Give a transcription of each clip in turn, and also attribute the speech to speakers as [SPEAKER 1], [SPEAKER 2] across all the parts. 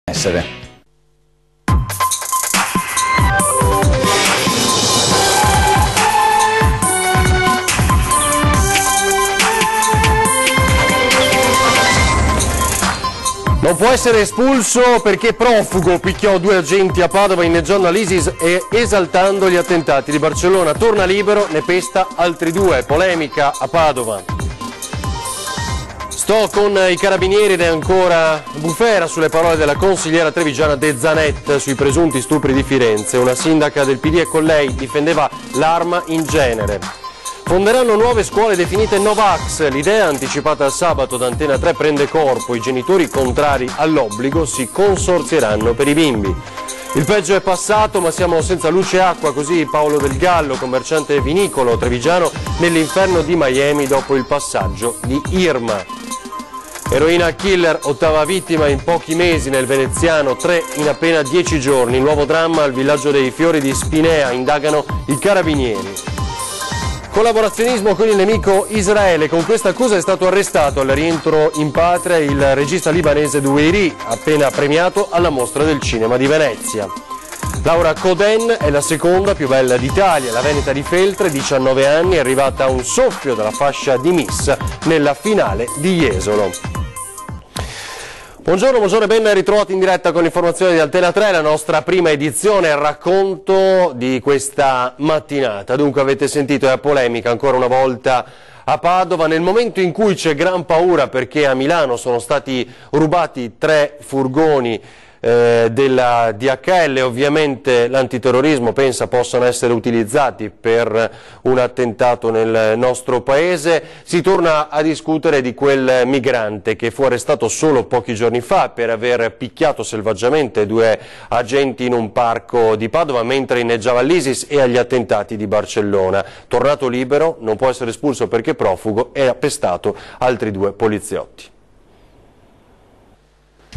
[SPEAKER 1] essere.
[SPEAKER 2] Non può essere espulso perché profugo, picchiò 2 agenti a Padova inneggiando all'ISIS e esaltando gli attentati di Barcellona. Torna libero, ne pesta altri 2, polemica a Padova. Sto con i carabinieri ed è ancora bufera sulle parole della consigliera trevigiana De Zanet sui presunti stupri di Firenze. Una sindaca del PD e con lei difendeva l'arma in genere. Fonderanno nuove scuole definite Novax, l'idea anticipata al sabato da Antena 3 prende corpo, i genitori contrari all'obbligo si consorzieranno per i bimbi. Il peggio è passato ma siamo senza luce e acqua, così Paolo Del Gallo, commerciante vinicolo trevigiano, nell'inferno di Miami dopo il passaggio di Irma. Eroina killer, 8ª vittima in pochi mesi nel veneziano, 3 in appena 10 giorni. Nuovo dramma al villaggio dei Fiori di Spinea, indagano i carabinieri. Collaborazionismo con il nemico Israele, con questa accusa è stato arrestato al rientro in patria il regista libanese Doueiri, appena premiato alla Mostra del Cinema di Venezia. Laura Coden è la seconda più bella d'Italia, la veneta di Feltre, 19 anni, è arrivata a un soffio dalla fascia di Miss nella finale di Jesolo. Buongiorno e ben ritrovati in diretta con informazioni di Antena 3, la nostra prima edizione, il racconto di questa mattinata. Dunque avete sentito la polemica ancora una volta a Padova, nel momento in cui c'è gran paura perché a Milano sono stati rubati 3 furgoni della DHL, ovviamente l'antiterrorismo pensa possano essere utilizzati per un attentato nel nostro paese. Si torna a discutere di quel migrante che fu arrestato solo pochi giorni fa per aver picchiato selvaggiamente 2 agenti in un parco di Padova mentre inneggiava all'ISIS e agli attentati di Barcellona. Tornato libero, non può essere espulso perché profugo e ha pestato altri 2 poliziotti.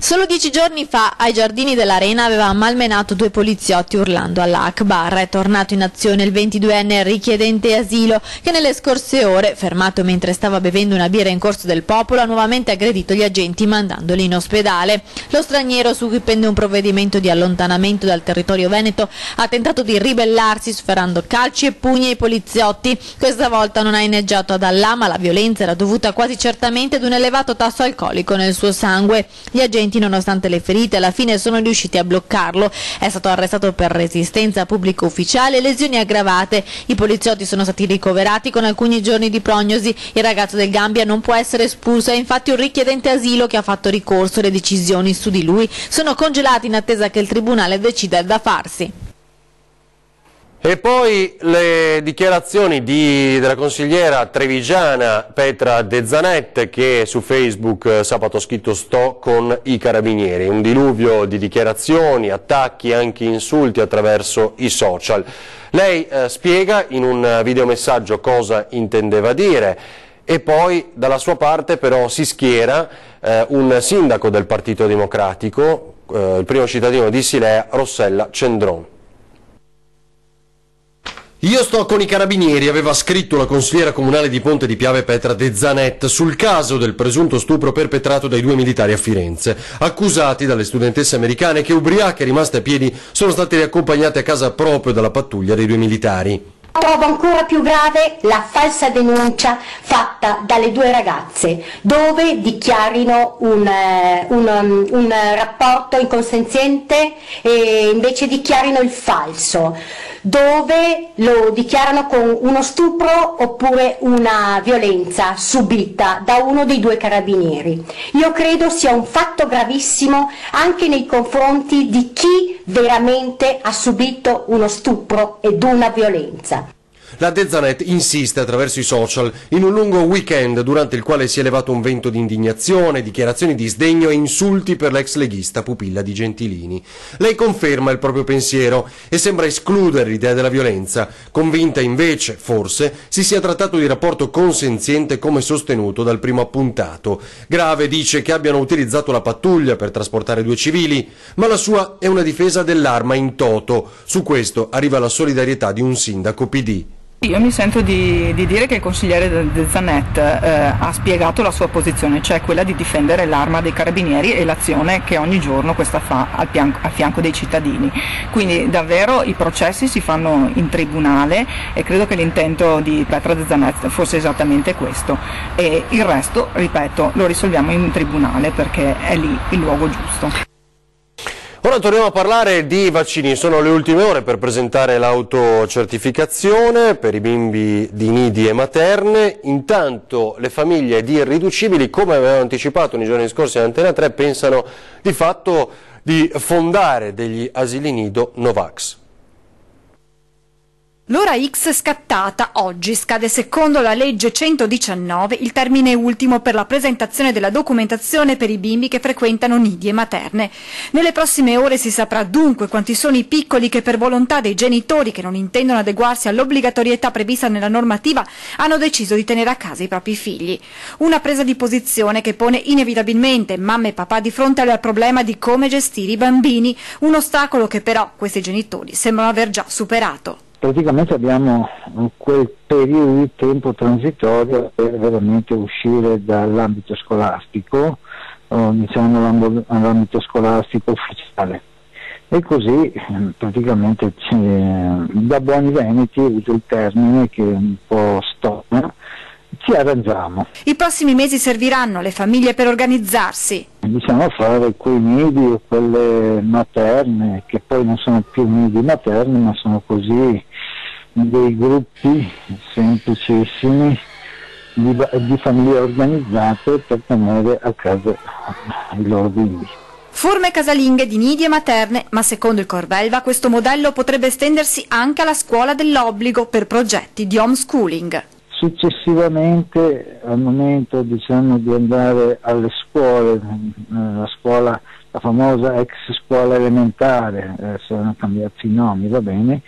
[SPEAKER 3] Solo 10 giorni fa ai giardini dell'Arena aveva malmenato 2 poliziotti urlando Allah Akbar. È tornato in azione il 22enne richiedente asilo che nelle scorse ore, fermato mentre stava bevendo una birra in Corso del Popolo, ha nuovamente aggredito gli agenti mandandoli in ospedale. Lo straniero, su cui pende un provvedimento di allontanamento dal territorio veneto, ha tentato di ribellarsi sferrando calci e pugni ai poliziotti. Questa volta non ha inneggiato ad Allah, ma la violenza era dovuta quasi certamente ad un elevato tasso alcolico nel suo sangue. Gli agenti, nonostante le ferite, alla fine sono riusciti a bloccarlo. È stato arrestato per resistenza a pubblico ufficiale e lesioni aggravate. I poliziotti sono stati ricoverati con alcuni giorni di prognosi. Il ragazzo del Gambia non può essere espulso, è infatti un richiedente asilo che ha fatto ricorso. Le decisioni su di lui sono congelate in attesa che il tribunale decida da farsi.
[SPEAKER 2] E poi le dichiarazioni della consigliera trevigiana Petra De Zanet, che su Facebook sabato ha scritto "sto con i carabinieri", un diluvio di dichiarazioni, attacchi, anche insulti attraverso i social. Lei spiega in un videomessaggio cosa intendeva dire e poi dalla sua parte però si schiera un sindaco del Partito Democratico, il primo cittadino di Silea, Rossella Cendron. Io sto con i carabinieri, aveva scritto la consigliera comunale di Ponte di Piave Petra De Zanet sul caso del presunto stupro perpetrato dai 2 militari a Firenze, accusati dalle studentesse americane che, ubriache e rimaste a piedi, sono state riaccompagnate a casa proprio dalla pattuglia dei 2 militari.
[SPEAKER 4] Trovo ancora più grave la falsa denuncia fatta dalle 2 ragazze, dove dichiarino un rapporto inconsenziente e invece dichiarino il falso, dove lo dichiarano con uno stupro oppure una violenza subita da uno dei 2 carabinieri. Io credo sia un fatto gravissimo anche nei confronti di chi veramente ha subito uno stupro ed una violenza.
[SPEAKER 2] La De Zanet insiste attraverso i social in un lungo weekend durante il quale si è elevato un vento di indignazione, dichiarazioni di sdegno e insulti per l'ex leghista pupilla di Gentilini. Lei conferma il proprio pensiero e sembra escludere l'idea della violenza, convinta invece, forse, si sia trattato di rapporto consenziente come sostenuto dal primo appuntato. Grave dice che abbiano utilizzato la pattuglia per trasportare 2 civili, ma la sua è una difesa dell'arma in toto. Su questo arriva la solidarietà di un sindaco PD.
[SPEAKER 1] Io mi sento di dire che il consigliere De Zanet ha spiegato la sua posizione, cioè quella di difendere l'arma dei carabinieri e l'azione che ogni giorno questa fa al fianco dei cittadini. Quindi davvero i processi si fanno in tribunale e credo che l'intento di Petra De Zanet fosse esattamente questo, e il resto, ripeto, lo risolviamo in tribunale perché è lì il luogo giusto.
[SPEAKER 2] Ora torniamo a parlare di vaccini. Sono le ultime ore per presentare l'autocertificazione per i bimbi di nidi e materne. Intanto le famiglie di irriducibili, come avevamo anticipato nei giorni scorsi ad Antena 3, pensano di fatto di fondare degli asili nido Novax.
[SPEAKER 5] L'ora X scattata oggi, scade secondo la legge 119 il termine ultimo per la presentazione della documentazione per i bimbi che frequentano nidi e materne. Nelle prossime ore si saprà dunque quanti sono i piccoli che per volontà dei genitori che non intendono adeguarsi all'obbligatorietà prevista nella normativa hanno deciso di tenere a casa i propri figli. Una presa di posizione che pone inevitabilmente mamma e papà di fronte al problema di come gestire i bambini, un ostacolo che però questi genitori sembrano aver già superato.
[SPEAKER 6] Praticamente abbiamo quel periodo di tempo transitorio per veramente uscire dall'ambito scolastico, diciamo all'ambito scolastico ufficiale. E così praticamente da buoni veneti, uso il termine che è un po' stona, ci arrangiamo.
[SPEAKER 5] I prossimi mesi serviranno alle famiglie per organizzarsi.
[SPEAKER 6] Diciamo fare quei nidi o quelle materne, che poi non sono più nidi materni, ma sono così dei gruppi semplicissimi di famiglie organizzate per tenere a casa i loro bimbi.
[SPEAKER 5] Forme casalinghe di nidi e materne, ma secondo il Corvelva questo modello potrebbe estendersi anche alla scuola dell'obbligo per progetti di homeschooling.
[SPEAKER 6] Successivamente, al momento diciamo di andare alle scuole, la famosa ex scuola elementare, saranno cambiati i nomi, va bene,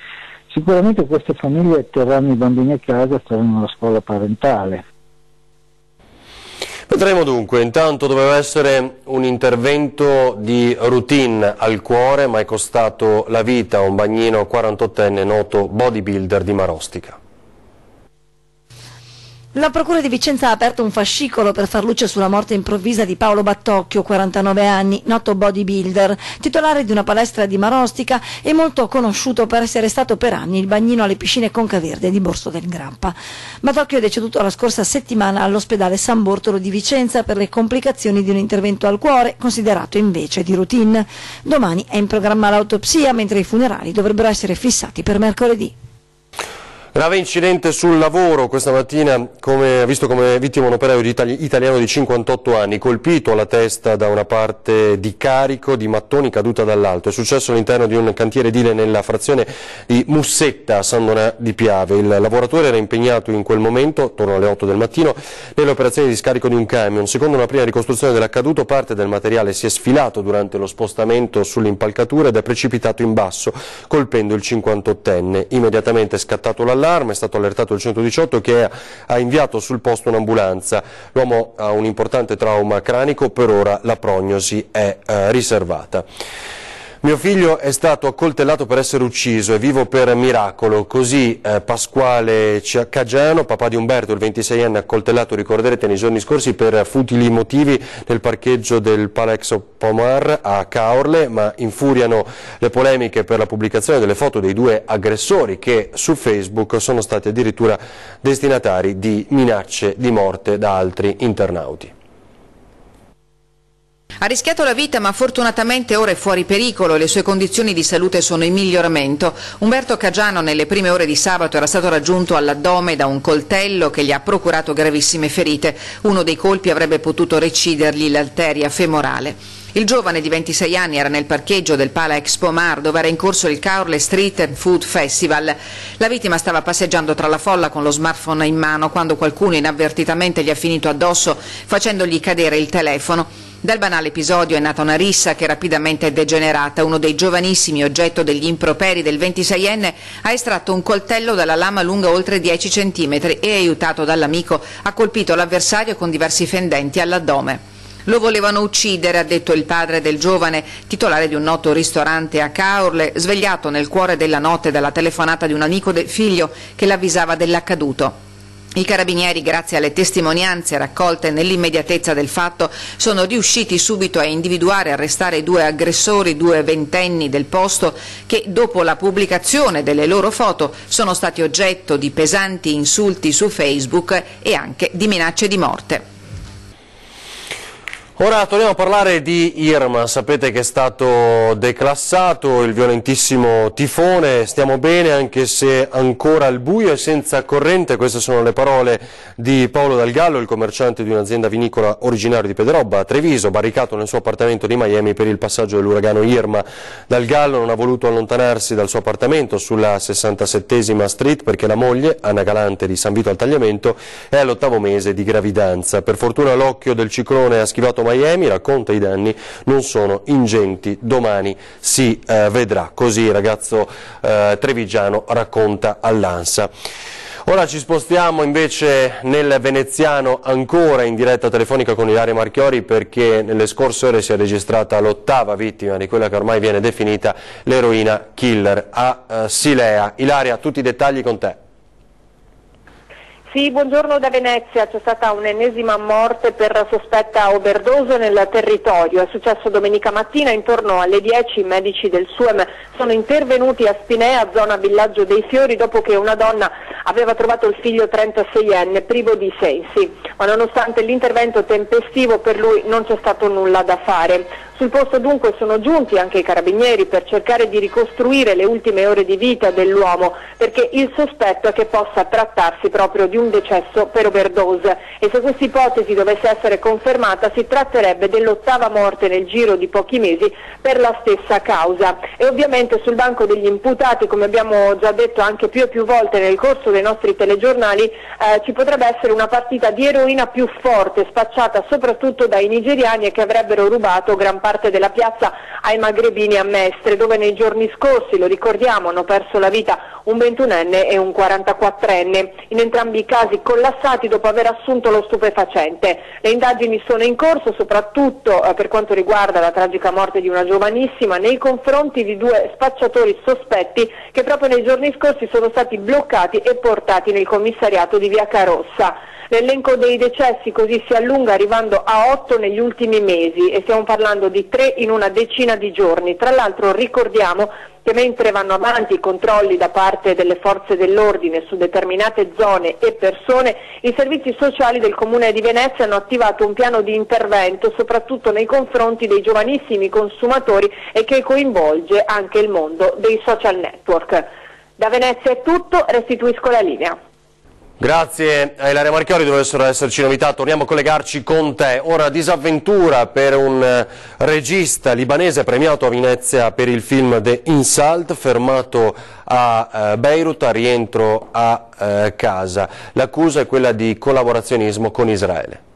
[SPEAKER 6] sicuramente queste famiglie terranno i bambini a casa e faranno la scuola parentale.
[SPEAKER 2] Vedremo dunque. Intanto doveva essere un intervento di routine al cuore, ma è costato la vita a un bagnino 48enne noto bodybuilder di Marostica.
[SPEAKER 7] La Procura di Vicenza ha aperto un fascicolo per far luce sulla morte improvvisa di Paolo Battocchio, 49 anni, noto bodybuilder, titolare di una palestra di Marostica e molto conosciuto per essere stato per anni il bagnino alle piscine Concaverde di Borso del Grappa. Battocchio è deceduto la scorsa settimana all'ospedale San Bortolo di Vicenza per le complicazioni di un intervento al cuore, considerato invece di routine. Domani è in programma l'autopsia, mentre i funerali dovrebbero essere fissati per mercoledì.
[SPEAKER 2] Grave incidente sul lavoro questa mattina, visto come vittima un operaio italiano di 58 anni, colpito alla testa da una parte di carico di mattoni caduta dall'alto. È successo all'interno di un cantiere edile nella frazione di Mussetta, a San Donà di Piave. Il lavoratore era impegnato in quel momento, attorno alle 8 del mattino, nelle operazioni di scarico di un camion. Secondo una prima ricostruzione dell'accaduto, parte del materiale si è sfilato durante lo spostamento sull'impalcatura ed è precipitato in basso, colpendo il 58enne. Immediatamente è scattato l'allarme, è stato allertato il 118 che ha inviato sul posto un'ambulanza. L'uomo ha un importante trauma cranico, per ora la prognosi è riservata. Mio figlio è stato accoltellato per essere ucciso, è vivo per miracolo, così Pasquale Caggiano, papà di Umberto, il 26enne, accoltellato, ricorderete, nei giorni scorsi per futili motivi nel parcheggio del Palex Pomar a Caorle, ma infuriano le polemiche per la pubblicazione delle foto dei due aggressori che su Facebook sono stati addirittura destinatari di minacce di morte da altri internauti.
[SPEAKER 8] Ha rischiato la vita, ma fortunatamente ora è fuori pericolo e le sue condizioni di salute sono in miglioramento. Umberto Caggiano nelle prime ore di sabato era stato raggiunto all'addome da un coltello che gli ha procurato gravissime ferite. Uno dei colpi avrebbe potuto recidergli l'arteria femorale. Il giovane di 26 anni era nel parcheggio del Pala Expo Mar, dove era in corso il Caorle Street and Food Festival. La vittima stava passeggiando tra la folla con lo smartphone in mano quando qualcuno inavvertitamente gli ha finito addosso facendogli cadere il telefono. Dal banale episodio è nata una rissa che rapidamente è degenerata. Uno dei giovanissimi oggetto degli improperi del 26enne ha estratto un coltello dalla lama lunga oltre 10 cm e, aiutato dall'amico, ha colpito l'avversario con diversi fendenti all'addome. Lo volevano uccidere, ha detto il padre del giovane, titolare di un noto ristorante a Caorle, svegliato nel cuore della notte dalla telefonata di un amico del figlio che l'avvisava dell'accaduto. I carabinieri, grazie alle testimonianze raccolte nell'immediatezza del fatto, sono riusciti subito a individuare e arrestare i due aggressori, due ventenni del posto, che dopo la pubblicazione delle loro foto sono stati oggetto di pesanti insulti su Facebook e anche di minacce di morte.
[SPEAKER 2] Ora torniamo a parlare di Irma. Sapete che è stato declassato il violentissimo tifone, stiamo bene anche se ancora al buio e senza corrente. Queste sono le parole di Paolo Dal Gallo, il commerciante di un'azienda vinicola originario di Pedroba a Treviso, barricato nel suo appartamento di Miami per il passaggio dell'uragano Irma. Dal Gallo non ha voluto allontanarsi dal suo appartamento sulla 67esima Street perché la moglie, Anna Galante di San Vito al Tagliamento, è all'8° mese di gravidanza. Per fortuna l'occhio del ciclone ha schivato Miami, racconta i danni non sono ingenti, domani si vedrà, così il ragazzo trevigiano racconta all'ANSA. Ora ci spostiamo invece nel veneziano, ancora in diretta telefonica con Ilaria Marchiori, perché nelle scorse ore si è registrata l'8ª vittima di quella che ormai viene definita l'eroina killer a Silea. Ilaria, tutti i dettagli con te.
[SPEAKER 9] Sì, buongiorno da Venezia. C'è stata un'ennesima morte per sospetta overdose nel territorio. È successo domenica mattina intorno alle 10. I medici del SUEM sono intervenuti a Spinea, zona Villaggio dei Fiori, dopo che una donna aveva trovato il figlio 36enne privo di sensi. Ma nonostante l'intervento tempestivo, per lui non c'è stato nulla da fare. Sul posto dunque sono giunti anche i carabinieri per cercare di ricostruire le ultime ore di vita dell'uomo, perché il sospetto è che possa trattarsi proprio di un decesso per overdose, e se questa ipotesi dovesse essere confermata si tratterebbe dell'8ª morte nel giro di pochi mesi per la stessa causa. E ovviamente sul banco degli imputati, come abbiamo già detto anche più e più volte nel corso dei nostri telegiornali, ci potrebbe essere una partita di eroina più forte, spacciata soprattutto dai nigeriani e che avrebbero rubato gran parte della piazza ai magrebini a Mestre, dove nei giorni scorsi, lo ricordiamo, hanno perso la vita un 21enne e un 44enne, in entrambi i casi collassati dopo aver assunto lo stupefacente. Le indagini sono in corso, soprattutto per quanto riguarda la tragica morte di una giovanissima, nei confronti di due spacciatori sospetti che proprio nei giorni scorsi sono stati bloccati e portati nel commissariato di Via Carossa. L'elenco dei decessi così si allunga, arrivando a 8 negli ultimi mesi, e stiamo parlando di 3 in una decina di giorni. Tra l'altro ricordiamo che mentre vanno avanti i controlli da parte delle forze dell'ordine su determinate zone e persone, i servizi sociali del Comune di Venezia hanno attivato un piano di intervento soprattutto nei confronti dei giovanissimi consumatori e che coinvolge anche il mondo dei social network. Da Venezia è tutto, restituisco la linea.
[SPEAKER 2] Grazie a Ilaria Marchiori, dovessero esserci novità, torniamo a collegarci con te. Ora disavventura per un regista libanese premiato a Venezia per il film The Insult, fermato a Beirut a rientro a casa. L'accusa è quella di collaborazionismo con Israele.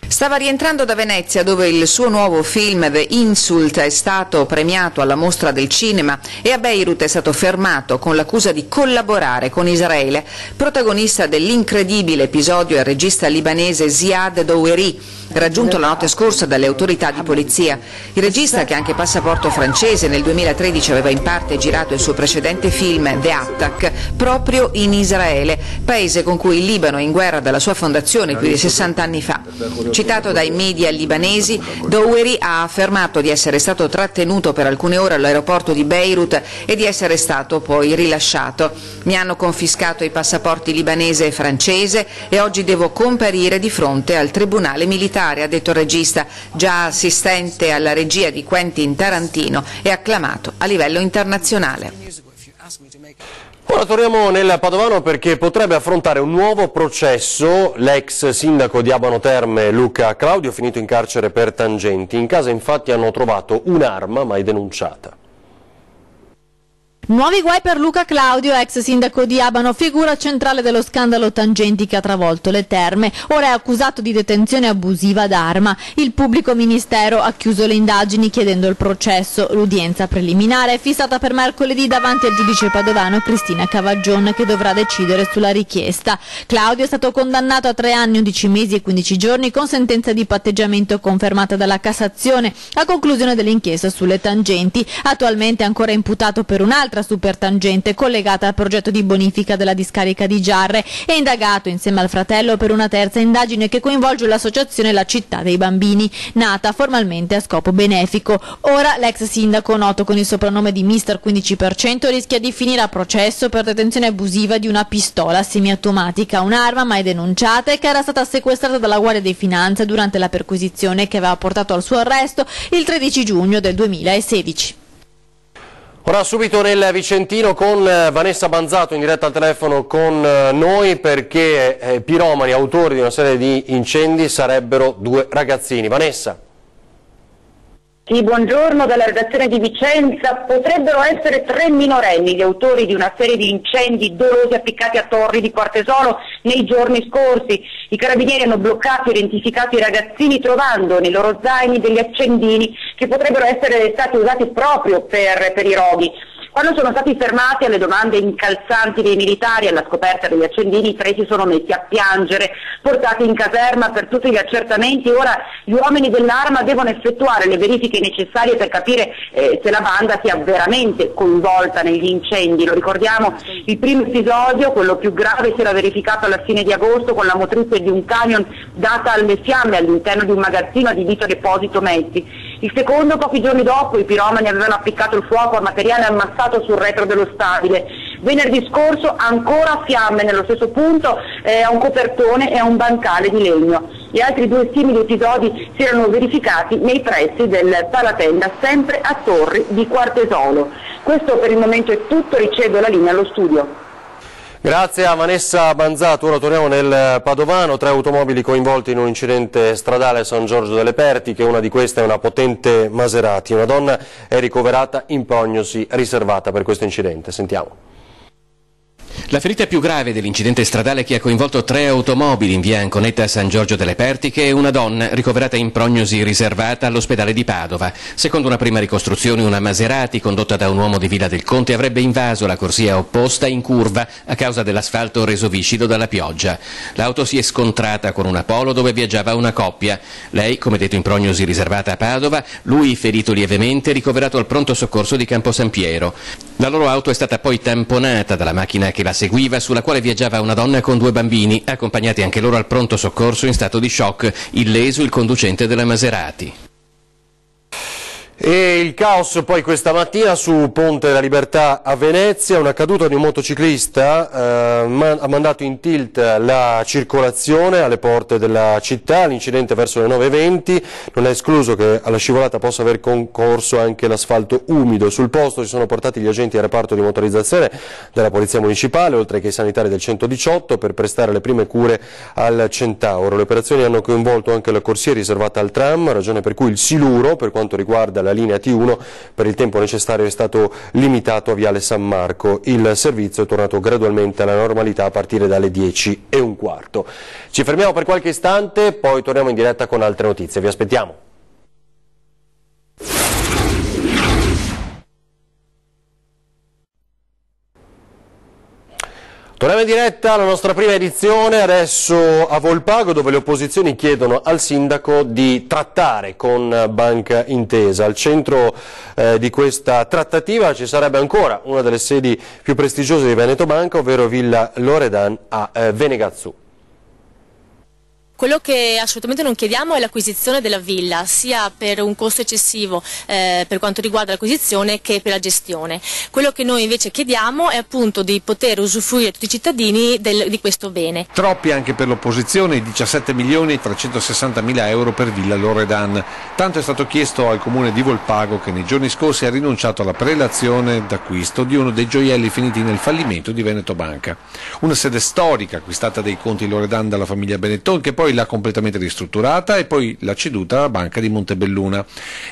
[SPEAKER 8] Stava rientrando da Venezia, dove il suo nuovo film The Insult è stato premiato alla Mostra del Cinema, e a Beirut è stato fermato con l'accusa di collaborare con Israele. Protagonista dell'incredibile episodio è il regista libanese Ziad Doueri, raggiunto la notte scorsa dalle autorità di polizia. Il regista, che ha anche passaporto francese, nel 2013 aveva in parte girato il suo precedente film The Attack proprio in Israele, paese con cui il Libano è in guerra dalla sua fondazione più di 60 anni fa. Citato dai media libanesi, Doueri ha affermato di essere stato trattenuto per alcune ore all'aeroporto di Beirut e di essere stato poi rilasciato. Mi hanno confiscato i passaporti libanese e francese e oggi devo comparire di fronte al tribunale militare, ha detto il regista, già assistente alla regia di Quentin Tarantino e acclamato a livello internazionale.
[SPEAKER 2] Ora torniamo nel Padovano perché potrebbe affrontare un nuovo processo l'ex sindaco di Abano Terme Luca Claudio, finito in carcere per tangenti. In casa infatti hanno trovato un'arma mai denunciata.
[SPEAKER 3] Nuovi guai per Luca Claudio, ex sindaco di Abano, figura centrale dello scandalo Tangenti che ha travolto le terme. Ora è accusato di detenzione abusiva d'arma. Il pubblico ministero ha chiuso le indagini chiedendo il processo. L'udienza preliminare è fissata per mercoledì davanti al giudice padovano Cristina Cavaggion, che dovrà decidere sulla richiesta. Claudio è stato condannato a 3 anni, 11 mesi e 15 giorni con sentenza di patteggiamento confermata dalla Cassazione a conclusione dell'inchiesta sulle tangenti. Attualmente è ancora imputato per un'altra supertangente collegata al progetto di bonifica della discarica di Giarre e indagato insieme al fratello per una terza indagine che coinvolge l'associazione La Città dei Bambini, nata formalmente a scopo benefico. Ora l'ex sindaco, noto con il soprannome di Mister 15%, rischia di finire a processo per detenzione abusiva di una pistola semiautomatica, un'arma mai denunciata e che era stata sequestrata dalla Guardia di Finanza durante la perquisizione che aveva portato al suo arresto il 13 giugno del 2016.
[SPEAKER 2] Ora subito nel Vicentino con Vanessa Banzato in diretta al telefono con noi, perché piromani autori di una serie di incendi sarebbero 2 ragazzini. Vanessa.
[SPEAKER 10] Sì, buongiorno dalla redazione di Vicenza. Potrebbero essere 3 minorenni gli autori di una serie di incendi dolosi appiccati a Torri di Quartesolo nei giorni scorsi. I carabinieri hanno bloccato e identificato i ragazzini trovando nei loro zaini degli accendini che potrebbero essere stati usati proprio per i roghi. Quando sono stati fermati alle domande incalzanti dei militari alla scoperta degli accendini, i 3 si sono messi a piangere, portati in caserma per tutti gli accertamenti. Ora gli uomini dell'Arma devono effettuare le verifiche necessarie per capire se la banda sia veramente coinvolta negli incendi. Lo ricordiamo, il primo episodio, quello più grave, si era verificato alla fine di agosto con la motrice di un camion data alle fiamme all'interno di un magazzino adibito a deposito mezzi. Il secondo, pochi giorni dopo, i piromani avevano appiccato il fuoco a materiale ammassato sul retro dello stabile. Venerdì scorso ancora fiamme nello stesso punto, a un copertone e a un bancale di legno. Gli altri 2 simili episodi si erano verificati nei pressi del Palatenda, sempre a Torri di Quartesolo. Questo per il momento è tutto, ricevo la linea allo studio.
[SPEAKER 2] Grazie a Vanessa Banzato. Ora torniamo nel Padovano. 3 automobili coinvolti in un incidente stradale a San Giorgio delle Pertiche. Una di queste è una potente Maserati. Una donna è ricoverata in prognosi riservata per questo incidente. Sentiamo.
[SPEAKER 11] La ferita più grave dell'incidente stradale che ha coinvolto 3 automobili in via Anconetta a San Giorgio delle Pertiche è una donna ricoverata in prognosi riservata all'ospedale di Padova. Secondo una prima ricostruzione, una Maserati condotta da un uomo di Villa del Conte avrebbe invaso la corsia opposta in curva a causa dell'asfalto reso viscido dalla pioggia. L'auto si è scontrata con una Polo dove viaggiava una coppia. Lei, come detto, in prognosi riservata a Padova, lui ferito lievemente, ricoverato al pronto soccorso di Campo San Piero. La loro auto è stata poi tamponata dalla macchina che la seguiva, sulla quale viaggiava una donna con 2 bambini, accompagnati anche loro al pronto soccorso in stato di shock, illeso il conducente della Maserati.
[SPEAKER 2] E il caos poi questa mattina su Ponte della Libertà a Venezia. Una caduta di un motociclista ha mandato in tilt la circolazione alle porte della città. L'incidente verso le 9:20, non è escluso che alla scivolata possa aver concorso anche l'asfalto umido. Sul posto si sono portati gli agenti del reparto di motorizzazione della Polizia Municipale, oltre che i sanitari del 118, per prestare le prime cure al Centauro. Le operazioni hanno coinvolto anche la corsia riservata al tram, ragione per cui il siluro, per quanto riguarda la linea T1, per il tempo necessario è stato limitato a Viale San Marco. Il servizio è tornato gradualmente alla normalità a partire dalle 10:15. Ci fermiamo per qualche istante, poi torniamo in diretta con altre notizie. Vi aspettiamo. Torniamo in diretta alla nostra prima edizione, adesso a Volpago, dove le opposizioni chiedono al sindaco di trattare con Banca Intesa. Al centro di questa trattativa ci sarebbe ancora una delle sedi più prestigiose di Veneto Banca, ovvero Villa Loredan a Venegazzù.
[SPEAKER 12] Quello che assolutamente non chiediamo è l'acquisizione della villa, sia per un costo eccessivo per quanto riguarda l'acquisizione che per la gestione. Quello che noi invece chiediamo è appunto di poter usufruire tutti i cittadini di questo bene.
[SPEAKER 13] Troppi anche per l'opposizione, 17.360.000 euro per Villa Loredan. Tanto è stato chiesto al comune di Volpago, che nei giorni scorsi ha rinunciato alla prelazione d'acquisto di uno dei gioielli finiti nel fallimento di Veneto Banca. Una sede storica acquistata dai conti Loredan dalla famiglia Benetton, che poi poi l'ha completamente ristrutturata e poi l'ha ceduta alla Banca di Montebelluna.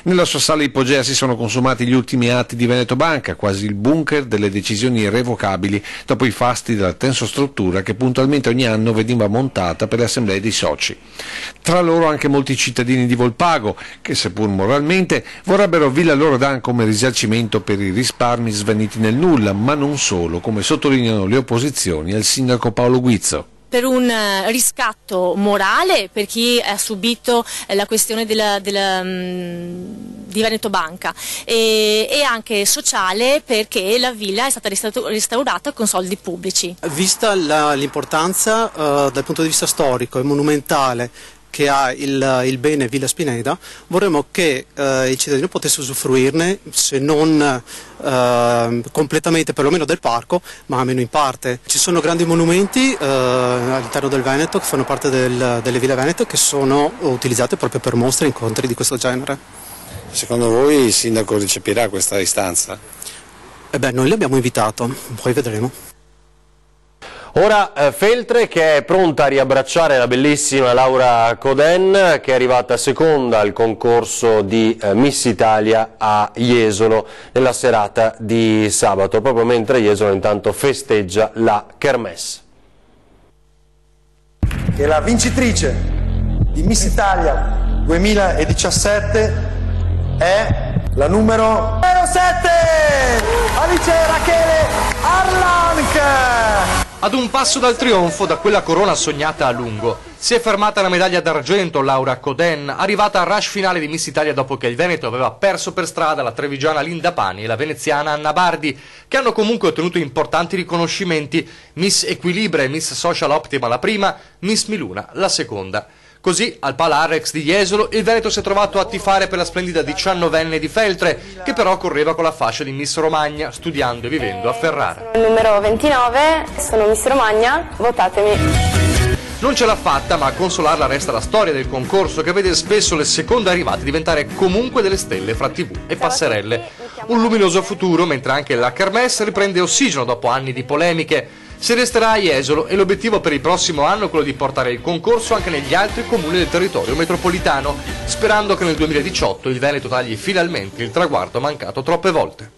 [SPEAKER 13] Nella sua sala ipogea si sono consumati gli ultimi atti di Veneto Banca, quasi il bunker delle decisioni irrevocabili dopo i fasti della tensostruttura che puntualmente ogni anno veniva montata per le assemblee dei soci. Tra loro anche molti cittadini di Volpago che, seppur moralmente, vorrebbero Villa Loredan come risarcimento per i risparmi svaniti nel nulla, ma non solo, come sottolineano le opposizioni al sindaco Paolo Guizzo.
[SPEAKER 12] Per un riscatto morale per chi ha subito la questione di Veneto Banca e anche sociale perché la villa è stata restaurata con soldi pubblici.
[SPEAKER 14] Vista l'importanza dal punto di vista storico e monumentale che ha il bene Villa Spineda, vorremmo che il cittadino potesse usufruirne, se non completamente perlomeno del parco, ma almeno in parte. Ci sono grandi monumenti all'interno del Veneto che fanno parte delle Ville Veneto che sono utilizzate proprio per mostre e incontri di questo genere.
[SPEAKER 15] Secondo voi il sindaco recepirà questa istanza?
[SPEAKER 14] Noi l'abbiamo invitato, poi vedremo.
[SPEAKER 2] Ora Feltre che è pronta a riabbracciare la bellissima Laura Coden che è arrivata seconda al concorso di Miss Italia a Jesolo nella serata di sabato, proprio mentre Jesolo intanto festeggia la Kermesse.
[SPEAKER 16] Che la vincitrice di Miss Italia 2017 è la numero 07, Alice Rachele Arlanc.
[SPEAKER 17] Ad un passo dal trionfo da quella corona sognata a lungo, si è fermata la medaglia d'argento Laura Coden, arrivata al rush finale di Miss Italia dopo che il Veneto aveva perso per strada la trevigiana Linda Pani e la veneziana Anna Bardi, che hanno comunque ottenuto importanti riconoscimenti, Miss Equilibre e Miss Social Optima la prima, Miss Miluna la seconda. Così, al Pala Arrex di Jesolo, il Veneto si è trovato a tifare per la splendida 19enne di Feltre, che però correva con la fascia di Miss Romagna, studiando e vivendo a Ferrara.
[SPEAKER 18] Sono il numero 29, sono Miss Romagna, votatemi.
[SPEAKER 17] Non ce l'ha fatta, ma a consolarla resta la storia del concorso che vede spesso le seconde arrivate diventare comunque delle stelle fra TV e passerelle. Un luminoso futuro, mentre anche la Kermesse riprende ossigeno dopo anni di polemiche. Si resterà a Jesolo e l'obiettivo per il prossimo anno è quello di portare il concorso anche negli altri comuni del territorio metropolitano, sperando che nel 2018 il Veneto tagli finalmente il traguardo mancato troppe volte.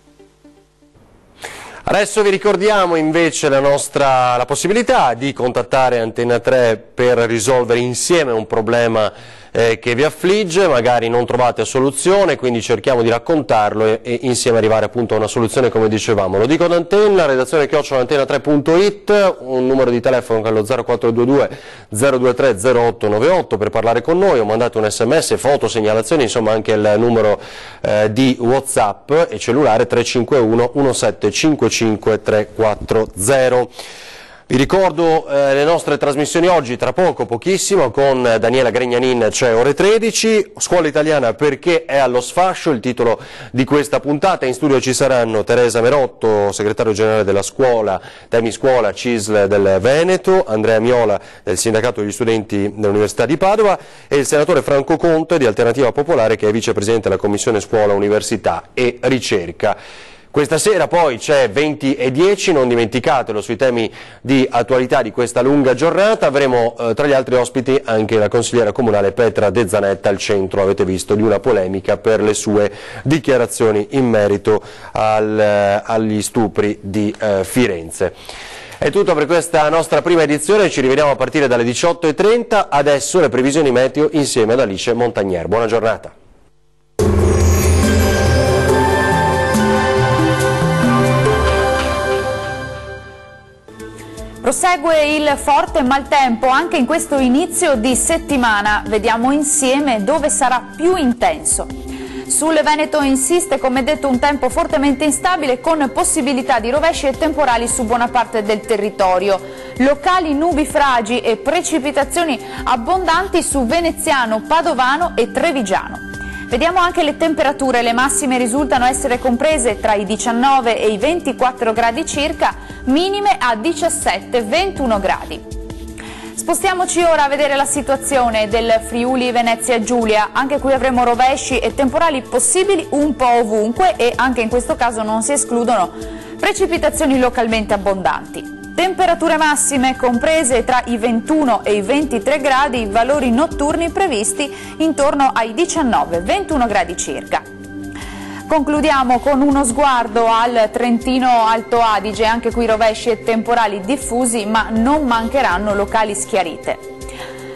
[SPEAKER 2] Adesso vi ricordiamo invece la possibilità di contattare Antena 3 per risolvere insieme un problema che vi affligge, magari non trovate soluzione, quindi cerchiamo di raccontarlo e insieme arrivare appunto a una soluzione come dicevamo. Lo dico d'Antenna, redazione @antena3.it, un numero di telefono che è lo 0422 023 0898 per parlare con noi, o mandate un sms, foto, segnalazioni, insomma anche il numero di WhatsApp e cellulare 351 1755 340. Vi ricordo le nostre trasmissioni oggi, tra pochissimo, con Daniela Gregnanin c'è ore 13, Scuola Italiana perché è allo sfascio, il titolo di questa puntata. In studio ci saranno Teresa Merotto, segretario generale della scuola, Temi Scuola CISL del Veneto, Andrea Miola del Sindacato degli Studenti dell'Università di Padova e il senatore Franco Conte di Alternativa Popolare che è vicepresidente della Commissione Scuola, Università e Ricerca. Questa sera poi c'è 20:10, non dimenticatelo, sui temi di attualità di questa lunga giornata. Avremo tra gli altri ospiti anche la consigliera comunale Petra De Zanetta, al centro, avete visto, di una polemica per le sue dichiarazioni in merito agli stupri di Firenze. È tutto per questa nostra prima edizione, ci rivediamo a partire dalle 18:30, adesso le previsioni meteo insieme ad Alice Montagnier. Buona giornata.
[SPEAKER 19] Prosegue il forte maltempo anche in questo inizio di settimana. Vediamo insieme dove sarà più intenso. Sul Veneto insiste, come detto, un tempo fortemente instabile con possibilità di rovesci e temporali su buona parte del territorio. Locali nubifragi e precipitazioni abbondanti su Veneziano, Padovano e Trevigiano. Vediamo anche le temperature, le massime risultano essere comprese tra i 19 e i 24 gradi circa, minime a 17-21 gradi. Spostiamoci ora a vedere la situazione del Friuli Venezia Giulia, anche qui avremo rovesci e temporali possibili un po' ovunque e anche in questo caso non si escludono precipitazioni localmente abbondanti. Temperature massime comprese tra i 21 e i 23 gradi, valori notturni previsti intorno ai 19-21 gradi circa. Concludiamo con uno sguardo al Trentino Alto Adige, anche qui rovesci e temporali diffusi, ma non mancheranno locali schiarite.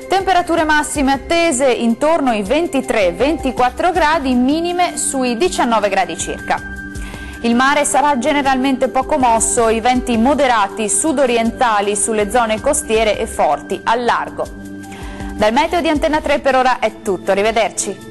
[SPEAKER 19] Temperature massime attese intorno ai 23-24 gradi, minime sui 19 gradi circa. Il mare sarà generalmente poco mosso, i venti moderati sudorientali sulle zone costiere e forti al largo. Dal meteo di Antena 3 per ora è tutto, arrivederci.